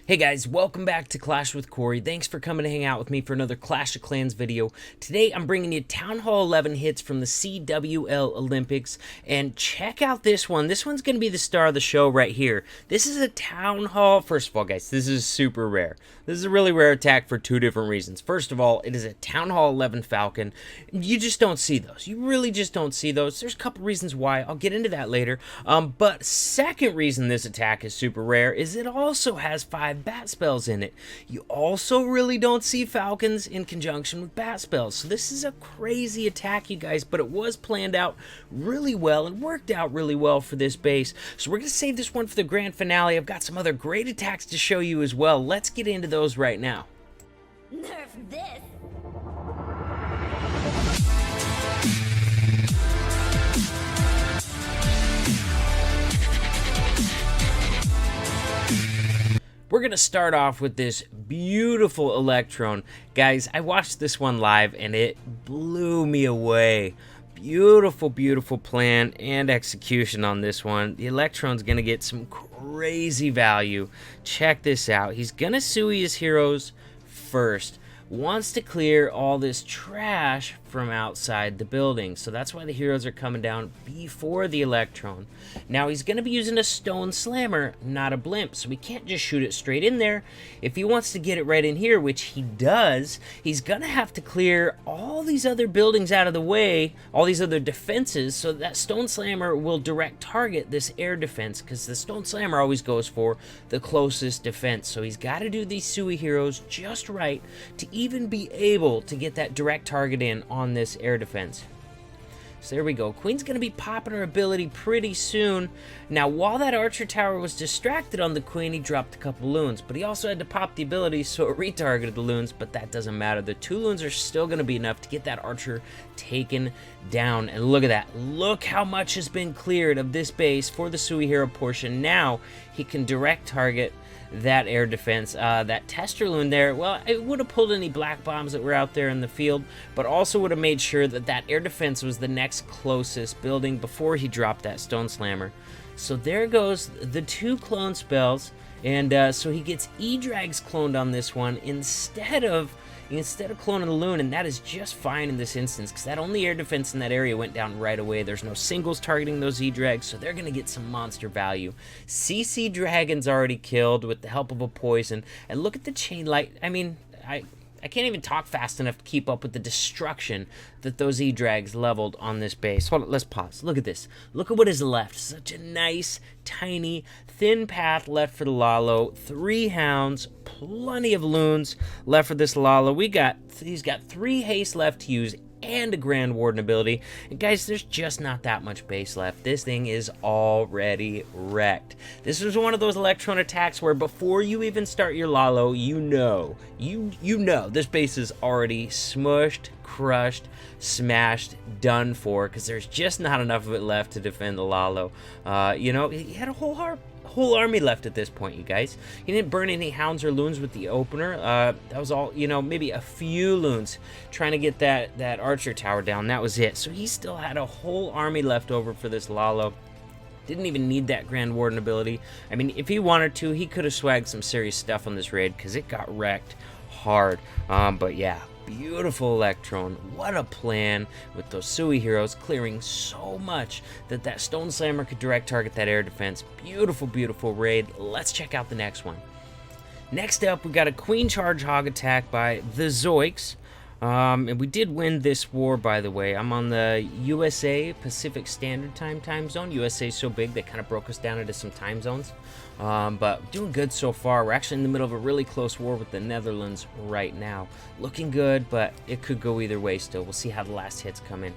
Hey guys, welcome back to Clash with Cory. Thanks for coming to hang out with me for another Clash of Clans video. Today I'm bringing you Town Hall 11 hits from the CWL Olympics, and check out this one. This one's going to be the star of the show right here. This is a Town Hall. First of all, guys, this is super rare. This is a really rare attack for two different reasons. First of all, it is a Town Hall 11 Falcon. You just don't see those. You really just don't see those. There's a couple reasons why. I'll get into that later. But second reason this attack is super rare is it also has 5 bat spells in it. You also really don't see Falcons in conjunction with bat spells. So this is a crazy attack, you guys, but it was planned out really well and worked out really well for this base. So we're going to save this one for the grand finale. I've got some other great attacks to show you as well. Let's get into those right now. Nerf this! We're going to start off with this beautiful Electron. Guys, I watched this one live and it blew me away. Beautiful, beautiful plan and execution on this one. The Electron's going to get some crazy value. Check this out. He's going to Sui his heroes first. Wants to clear all this trash from outside the building, so that's why the heroes are coming down before the Electron. Now he's going to be using a stone slammer, not a blimp, so he can't just shoot it straight in there. If he wants to get it right in here, which he does, he's going to have to clear all these other buildings out of the way, all these other defenses, so that stone slammer will direct target this air defense, because the stone slammer always goes for the closest defense. So he's got to do these Sui heroes just right to even be able to get that direct target in on this air defense. So there we go. Queen's going to be popping her ability pretty soon. Now, while that archer tower was distracted on the queen, he dropped a couple loons, but he also had to pop the ability, so it retargeted the loons, but that doesn't matter. The 2 loons are still going to be enough to get that archer taken down. And look at that. Look how much has been cleared of this base for the Sui hero portion. Now he can direct target that air defense. That tester loon there, well, it would have pulled any black bombs that were out there in the field, but also would have made sure that that air defense was the next closest building before he dropped that stone slammer. So there goes the 2 clone spells, and so he gets E-Drags cloned on this one instead of cloning the loon, and that is just fine in this instance because that only air defense in that area went down right away. There's no singles targeting those E-Drags, so they're going to get some monster value. CC Dragon's already killed with the help of a poison, and look at the chain light. I mean, I can't even talk fast enough to keep up with the destruction that those E-Drags leveled on this base. Hold on, let's pause. Look at this. Look at what is left. Such a nice, tiny, thin path left for the Lalo. 3 hounds, plenty of loons left for this Lalo. He's got 3 haste left to use and a Grand Warden ability. And guys, there's just not that much base left. This thing is already wrecked. This was one of those Electron attacks where before you even start your Lalo, you know this base is already smushed, crushed, smashed, done for, because there's just not enough of it left to defend the Lalo. You know, he had a whole army left at this point, you guys. He didn't burn any hounds or loons with the opener. That was all, you know, maybe a few loons trying to get that archer tower down. That was it. So he still had a whole army left over for this Lalo. Didn't even need that Grand Warden ability. I mean, if he wanted to, he could have swagged some serious stuff on this raid because it got wrecked hard. But yeah, beautiful Electron. What a plan with those Sui heroes clearing so much that stone slammer could direct target that air defense. Beautiful, beautiful raid. Let's check out the next one. Next up, we got a Queen Charge Hog attack by the Zoiks. And we did win this war, by the way. I'm on the USA Pacific Standard Time zone. USA is so big they kind of broke us down into some time zones. But doing good so far. We're actually in the middle of a really close war with the Netherlands right now. Looking good, but it could go either way still. We'll see how the last hits come in.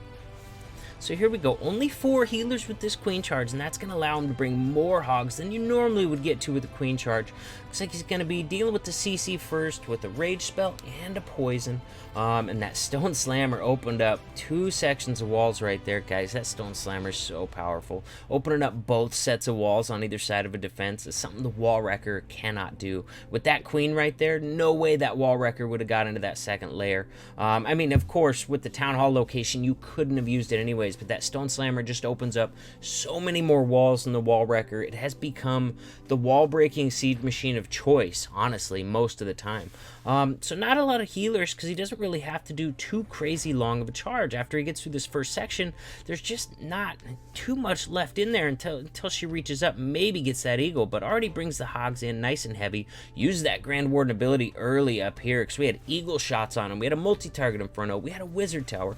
So here we go. Only 4 healers with this Queen Charge, and that's going to allow him to bring more hogs than you normally would get to with a Queen Charge. Looks like he's going to be dealing with the CC first with a Rage Spell and a Poison. And that Stone Slammer opened up 2 sections of walls right there, guys. That Stone Slammer is so powerful. Opening up both sets of walls on either side of a defense is something the Wall Wrecker cannot do. With that Queen right there, no way that Wall Wrecker would have got into that second layer. I mean, of course, with the Town Hall location, you couldn't have used it anyway, anyways, but that Stone Slammer just opens up so many more walls than the Wall Wrecker. It has become the wall-breaking siege machine of choice, honestly, most of the time. So not a lot of healers, because he doesn't really have to do too crazy long of a charge. After he gets through this first section, there's just not too much left in there until she reaches up, maybe gets that eagle, but already brings the hogs in nice and heavy. Uses that Grand Warden ability early up here, because we had eagle shots on him, we had a multi-target Inferno, we had a wizard tower,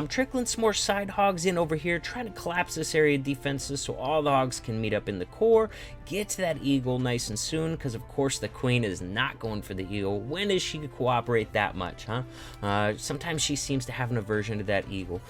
trickling some more side hogs in over here, trying to collapse this area of defenses so all the hogs can meet up in the core, get to that eagle nice and soon, because of course the queen is not going for the eagle. When is she cooperate that much, huh? Sometimes she seems to have an aversion to that eagle.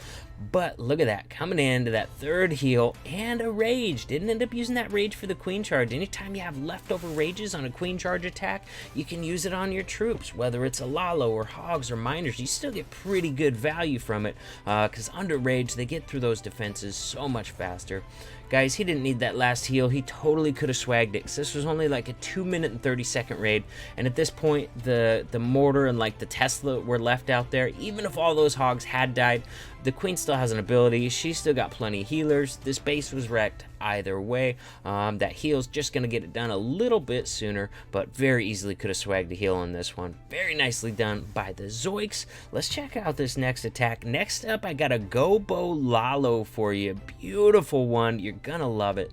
But look at that, coming into that third heal and a rage. Didn't end up using that rage for the queen charge. Anytime you have leftover rages on a queen charge attack, you can use it on your troops, whether it's a Lalo or hogs or miners. You still get pretty good value from it, because under rage they get through those defenses so much faster. Guys, he didn't need that last heal. He totally could have swagged it, because this was only like a 2-minute and 30-second raid, and at this point the mortar and like the Tesla were left out there. Even if all those hogs had died, the queen still has an ability. She's still got plenty of healers. This base was wrecked either way. That heal's just gonna get it done a little bit sooner, but very easily could have swagged a heal on this one. Very nicely done by the Zoiks. Let's check out this next attack. Next up, I got a Gobo Lalo for you. Beautiful one. You're gonna love it.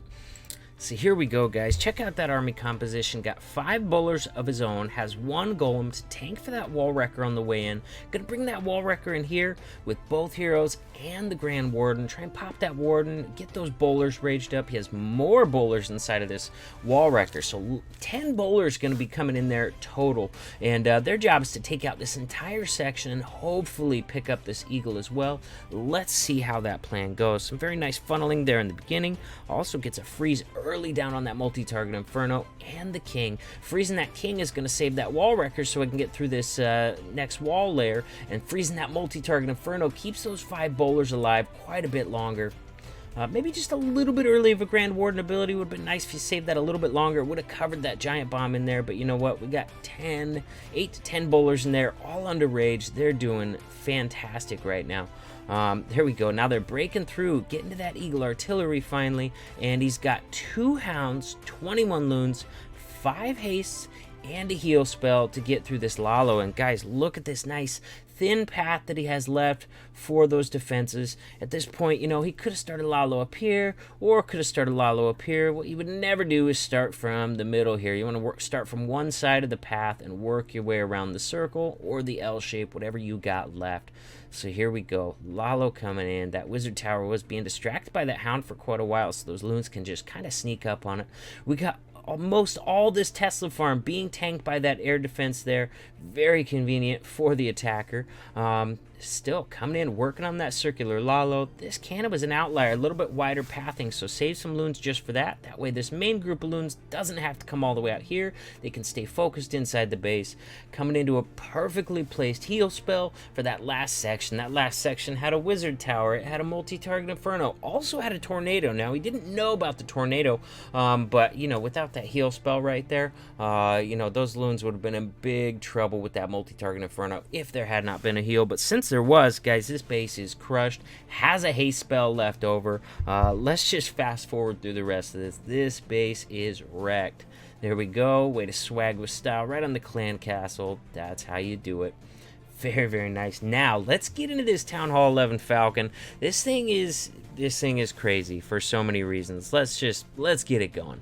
So here we go, guys. Check out that army composition. Got 5 bowlers of his own. Has 1 golem to tank for that wall wrecker on the way in. Gonna bring that wall wrecker in here with both heroes and the Grand Warden. Try and pop that Warden. Get those bowlers raged up. He has more bowlers inside of this wall wrecker. So 10 bowlers gonna be coming in there total. And their job is to take out this entire section and hopefully pick up this eagle as well. Let's see how that plan goes. Some very nice funneling there in the beginning. Also gets a freeze early down on that multi-target Inferno and the king. Freezing that king is going to save that wall wrecker so I can get through this next wall layer, and freezing that multi-target Inferno keeps those 5 bowlers alive quite a bit longer. Maybe just a little bit early of a Grand Warden ability would have been nice if you saved that a little bit longer. It would have covered that giant bomb in there, but you know what? We got 8 to 10 bowlers in there, all under rage. They're doing fantastic right now. There we go. Now they're breaking through, getting to that Eagle Artillery finally, and he's got 2 hounds, 21 loons, 5 hastes, and a heal spell to get through this Lalo. And guys, look at this nice thin path that he has left for those defenses. At this point, you know, he could have started Lalo up here, or could have started Lalo up here. What you would never do is start from the middle here. You want to start from one side of the path and work your way around the circle or the L shape, whatever you got left. So here we go, Lalo coming in. That wizard tower was being distracted by that hound for quite a while, so those loons can just kind of sneak up on it. We got almost all this Tesla farm being tanked by that air defense there. Very convenient for the attacker. Still coming in, working on that circular Lalo. This cannon was an outlier, a little bit wider pathing, so save some loons just for that. That way this main group of loons doesn't have to come all the way out here. They can stay focused inside the base. Coming into a perfectly placed heal spell for that last section. That last section had a wizard tower. It had a multi-target Inferno. Also had a tornado. Now, we didn't know about the tornado, but, you know, without that heal spell right there, you know, those loons would have been in big trouble with that multi-target Inferno if there had not been a heal. But since there was, guys, this base is crushed. Has a haste spell left over. Let's just fast forward through the rest of this. This base is wrecked. There we go. Way to swag with style right on the clan castle. That's how you do it. Very, very nice. Now let's get into this Town Hall 11 Falcon. This thing is crazy for so many reasons. Let's get it going.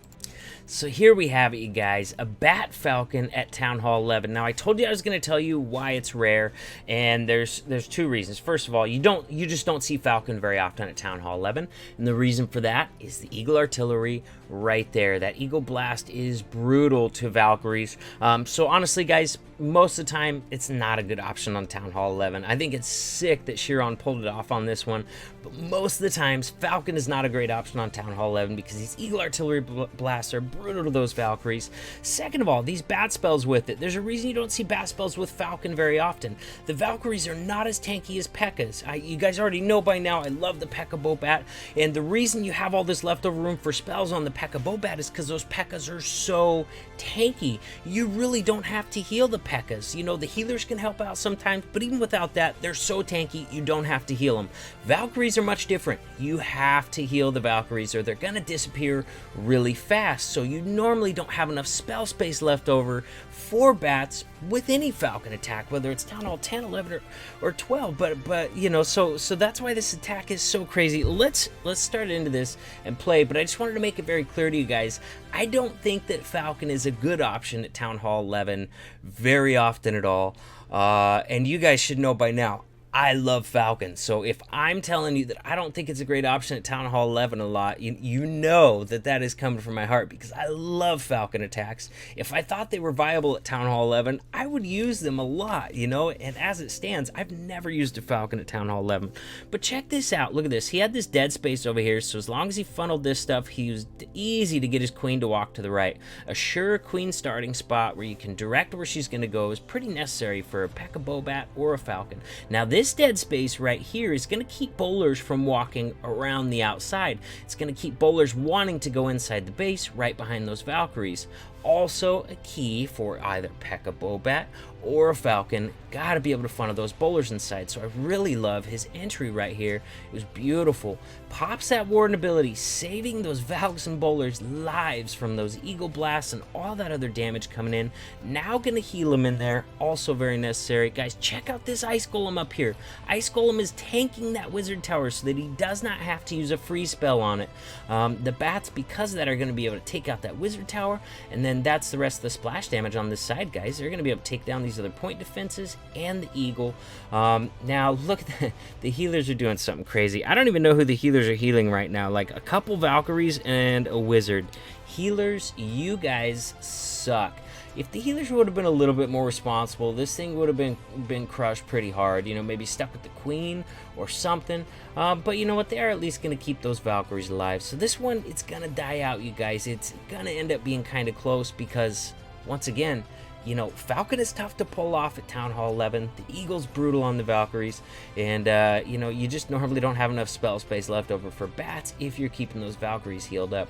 So here we have it, you guys, a Bat Falcon at Town Hall 11. Now, I told you I was going to tell you why it's rare, and there's 2 reasons. First of all, you just don't see Falcon very often at Town Hall 11, and the reason for that is the Eagle Artillery right there. That Eagle Blast is brutal to Valkyries. So honestly, guys, most of the time, it's not a good option on Town Hall 11. I think it's sick that Chiron pulled it off on this one, but most of the times, Falcon is not a great option on Town Hall 11 because these Eagle Artillery blasts are brutal to those Valkyries. Second of all, these bat spells with it. There's a reason you don't see bat spells with Falcon very often. The Valkyries are not as tanky as P.E.K.K.A.s. You guys already know by now I love the P.E.K.K.A. Bobat, and the reason you have all this leftover room for spells on the P.E.K.K.A. Bobat is because those P.E.K.K.A.s are so tanky. You really don't have to heal the P.E.K.K.A.s. You know, the healers can help out sometimes, but even without that, they're so tanky, you don't have to heal them. Valkyries are much different. You have to heal the Valkyries or they're gonna disappear really fast. So you normally don't have enough spell space left over for bats with any Falcon attack, whether it's Town Hall 10, 11, or 12. But you know, so that's why this attack is so crazy. Let's start into this and play. But I just wanted to make it very clear to you guys, I don't think that Falcon is a good option at Town Hall 11 very often at all. And you guys should know by now, I love Falcon. So if I'm telling you that I don't think it's a great option at Town Hall 11 a lot, you know that is coming from my heart because I love Falcon attacks. If I thought they were viable at Town Hall 11, I would use them a lot, you know, and as it stands, I've never used a Falcon at Town Hall 11. But check this out. Look at this. He had this dead space over here, so as long as he funneled this stuff, he was easy to get his queen to walk to the right. A sure queen starting spot where you can direct where she's going to go is pretty necessary for a P.E.K.K.A. Bobat or a Falcon. Now, this dead space right here is going to keep bowlers from walking around the outside. It's going to keep bowlers wanting to go inside the base right behind those Valkyries. Also a key for either P.E.K.K.A. Bobat or a Falcon. Gotta be able to funnel those bowlers inside. So I really love his entry right here. It was beautiful. Pops that Warden ability, saving those Valks and bowlers lives from those Eagle Blasts and all that other damage coming in. Now gonna heal him in there. Also very necessary. Guys, check out this Ice Golem up here. Ice Golem is tanking that Wizard Tower so that he does not have to use a free spell on it. The bats, because of that, are gonna be able to take out that Wizard Tower, and then that's the rest of the splash damage on this side, guys. They're gonna be able to take down these other point defenses and the Eagle. Now look at the healers are doing something crazy. I don't even know who the healers are healing right now. Like a couple Valkyries and a Wizard. Healers, you guys suck. If the healers would have been a little bit more responsible, this thing would have been crushed pretty hard. You know, maybe stuck with the queen or something. But you know what? They are at least going to keep those Valkyries alive. So this one, it's going to die out, you guys. It's going to end up being kind of close because, once again, you know, Falcon is tough to pull off at Town Hall 11. The Eagle's brutal on the Valkyries. And, you know, you just normally don't have enough spell space left over for bats if you're keeping those Valkyries healed up.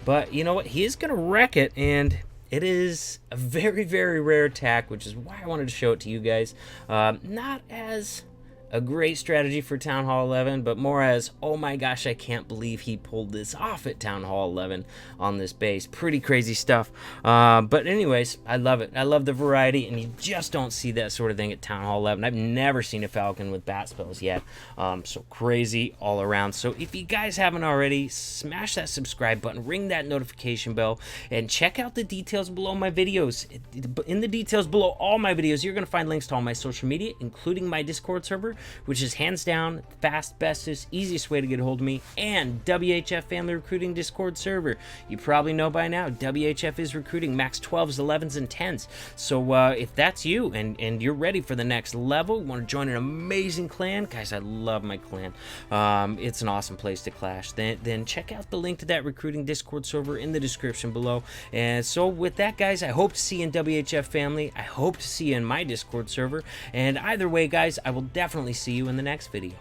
But you know what? He is going to wreck it, and it is a very, very rare attack, which is why I wanted to show it to you guys. Not as a great strategy for Town Hall 11, but more as, oh my gosh, I can't believe he pulled this off at Town Hall 11 on this base. Pretty crazy stuff. But anyways, I love it. I love the variety, and you just don't see that sort of thing at Town Hall 11. I've never seen a Falcon with bat spells yet. So crazy all around. So if you guys haven't already, smash that subscribe button, ring that notification bell, and check out the details below my videos. In the details below all my videos, you're going to find links to all my social media, including my Discord server, which is hands down fast, bestest, easiest way to get a hold of me, and WHF Family Recruiting Discord server. You probably know by now, WHF is recruiting max 12s, 11s, and 10s. So if that's you and you're ready for the next level, you want to join an amazing clan, guys, I love my clan. It's an awesome place to clash. Then check out the link to that recruiting Discord server in the description below. And so with that, guys, I hope to see you in WHF Family. I hope to see you in my Discord server. And either way, guys, I will definitely see you in the next video.